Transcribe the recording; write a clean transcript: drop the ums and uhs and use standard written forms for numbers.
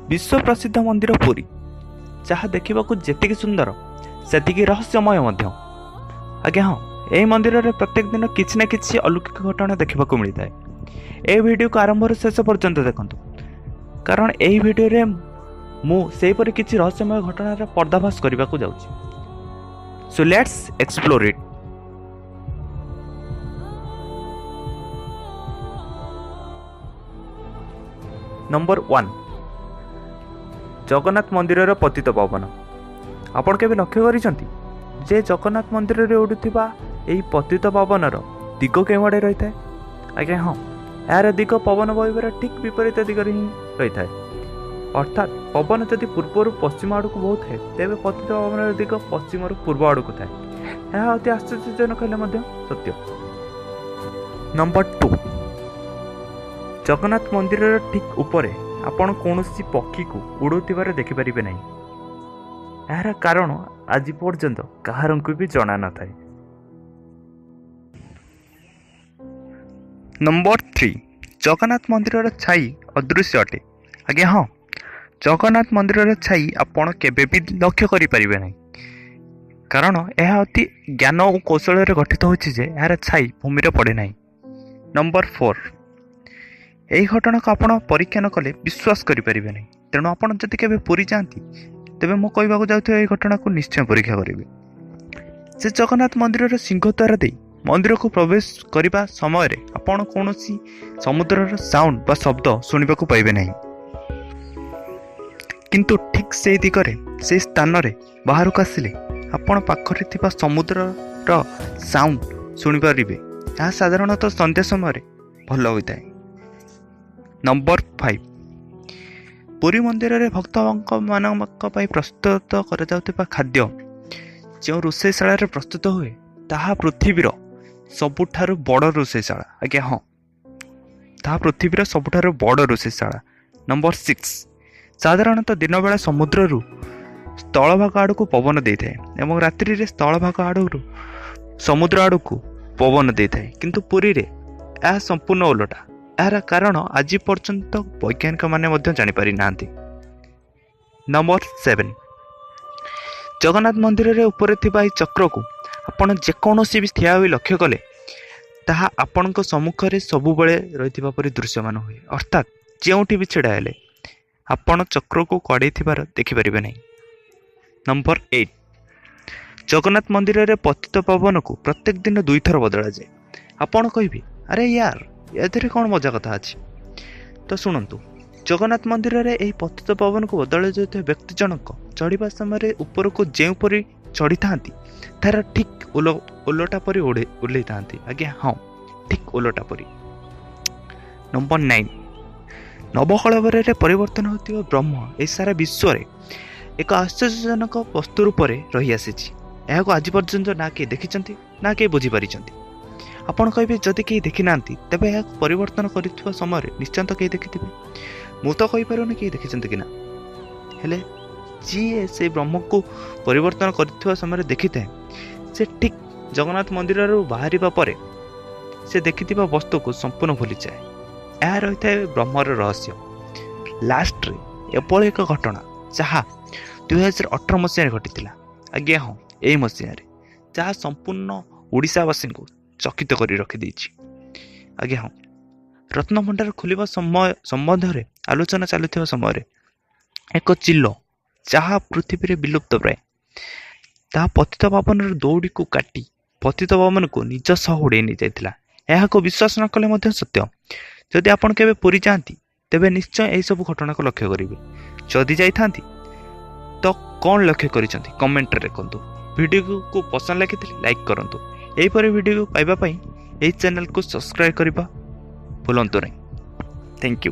विश्व प्रसिद्ध मंदिर पुरी जहाँ देखा जेतिकी सुंदर सेतिकी रहस्यमय मध्य। आज्ञा हाँ, यही मंदिर में प्रत्येक दिन किसी न किसी अलौकिक घटना देखा मिलता है। यह वीडियो को आरंभ शेष पर्यंत देखूँ, कारण यही वीडियो मुझे किसी रहस्यमय घटनार पर्दाफाश करने को जाऊँगी। So let's explore it. Number 1, Jagannath मंदिर पतित पावन। आपण केबे लक्ष्य करिसंती जे जगन्नाथ मंदिर रे उडुथिबा एही पतित पावनर दिग केवाडे रही थाए? आज्ञा हाँ, यार दिग पवन बहिबार ठीक विपरीत दिगरे ही रही थाए। अर्थात पवन जदि पूर्व पश्चिम आड़ को बहुत है, तेबे पतित पावन दिग पश्चिम पूर्व आड़ को थाए। यह अति आश्चर्यजनक हेले सत्य। नंबर 2, जगन्नाथ मंदिर ठीक उपरे आपण कौनसी पक्षी को उड़ुथिबार देखिपारे नहीं। यार कारण आज पर्यंत कहार को भी जना न थाए। नंबर 3, जगन्नाथ मंदिर छाई अदृश्य अटे। आज्ञा हाँ, जगन्नाथ मंदिर छाई आपण केबे भी लक्ष्य करि परिबे नहीं, कारण यह अति ज्ञान और कौशल गठित होछि जे यार छाई भूमि रे पड़े नहीं। नंबर 4, यही घटना को आपण परीक्षा न कले विश्वास करें नहीं। तेणु आपण जदि केबे पुरी जाती तेबे मो कहबाकू जाउथि एही घटना को निश्चय परीक्षा करेंगे। से जगन्नाथ मंदिर सिंहद्वार दे मंदिर को प्रवेश करने समय रे आपण कौनसी समुद्र साउंड बा शब्द शुणा पाइबे नहीं, किंतु ठीक से दिगरे से स्थान रे बाहर को आसिले आपण पाखरे थिबा समुद्र रो साउंड शुणी पारिबे। यह साधारणतः संध्या समय रे भल होता है। नंबर 5, पुरी मंदिर रे भक्त मानक प्रस्तुत कर खाद्य जो रोषेशाला प्रस्तुत हुए ताहा पृथ्वीर सबुठारु बड़ रोषेशाला। आज्ञा हाँ, ताहा पृथ्वीर सबुठारु बड़ रोषेशाला। नंबर 6, साधारणतः दिन बेला समुद्र स्थल भाग आड़ को पवन दे थाए एवं रात्रि रे स्थल भाग आड़ समुद्र आड़ को पवन दे थाए, किंतु पुरी रे यह संपूर्ण उलटा। यार कारण आज पर्यंत वैज्ञानिक माने जानी पारि नांती। नंबर 7, जगन्नाथ मंदिर रे ऊपर थिबा ई चक्र को आपण जेकोसी भी ठिया होई लक्ष्य कले ताहा आपण को सम्मुख रे सबु बेले रहिथिबा परि दृश्यमान हुए। अर्थात जेउठी भी छिड़ा हेले आपण चक्र को कड़े थिबार देखि परिबे नहीं। नंबर 8, जगन्नाथ मंदिर रे पतित पावन को प्रत्येक दिन 2 थर बदला जाए। आपण कहबे अरे यार एथे कौन मजा कथा अच्छी? तो शुणु, जगन्नाथ मंदिर रे एही पतित पावन को बदल जाते व्यक्ति जनक चढ़ा समय ऊपर को जेपरी चढ़ी था तार ठीक उलटा परी ओल्लई था। आज्ञा हाँ, ठीक उलटा परी। नंबर 9, नवकलवर रे परिवर्तन होता ब्रह्म ए सारा विश्व रे एक आश्चर्यजनक वस्तु रूप रही आसी। यह आज पर्यंत ना किए देखी ना किए बुझीपारी। आपण कहबे जदि कहीं देखी ना तेबे यह परिवर्तन कर समय निश्चय तो कहीं देखी। मु तो कही पारुनी कहीं देखी कि ना, हेले जी से ब्रह्म को परिवर्तन कर समय देखी थाए से ठीक जगन्नाथ मंदिर बाहर पर से देखि वस्तु को संपूर्ण भूली जाए। यह रही है ब्रह्मर रहस्य। लास्ट रे एपल एक घटना जहाँ 2018 मसीह घटी। आज्ञा हाँ, यही मसीह जहाँ संपूर्ण ओडिशावासी को चकित कर रखी। आज्ञा हाँ, रत्न भंडार खोलिबा समय संबंध में आलोचना चलुवा समय एक चिल्ल जहाँ पृथ्वी रे विलुप्त प्राय ताहा पतित पावन दौड़ी को काटी पतित पावन को निज सह उड़े नहीं जाइथिला। यह को विश्वास न कले मध्य सत्य। जदि आपण केबे पुरी जाती तेबे निश्चय यही सब घटना को लक्ष्य करेंगे। जदि जाइथांती तो कौन लक्ष्य करिसंती कमेंट रे लिखंतु। वीडियो को पसंद लगी लाइक करंतु। यही पर वीडियो को पाइबा पई एही चैनल को सब्सक्राइब करबा भूलंतु नहीं। Thank you.